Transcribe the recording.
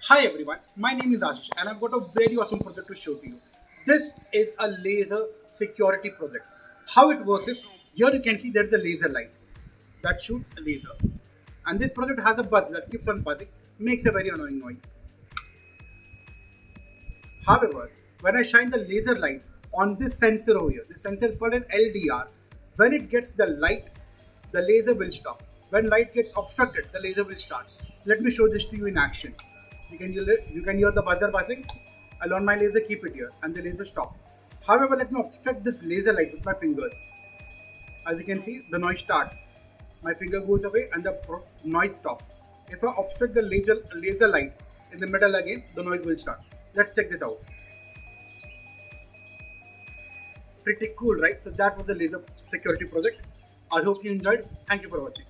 Hi everyone, my name is Ashish and I've got a very awesome project to show to you. This is a laser security project. How it works is, here you can see there's a laser light that shoots a laser. And this project has a buzz that keeps on buzzing, makes a very annoying noise. However, when I shine the laser light on this sensor over here, this sensor is called an LDR. When it gets the light, the laser will stop. When light gets obstructed, the laser will start. Let me show this to you in action. You can hear the buzzer buzzing. I'll on my laser, keep it here, and the laser stops. However, let me obstruct this laser light with my fingers. As you can see, the noise starts. My finger goes away and the noise stops. If I obstruct the laser light in the middle again, the noise will start. Let's check this out. Pretty cool, right? So that was the laser security project. I hope you enjoyed. Thank you for watching.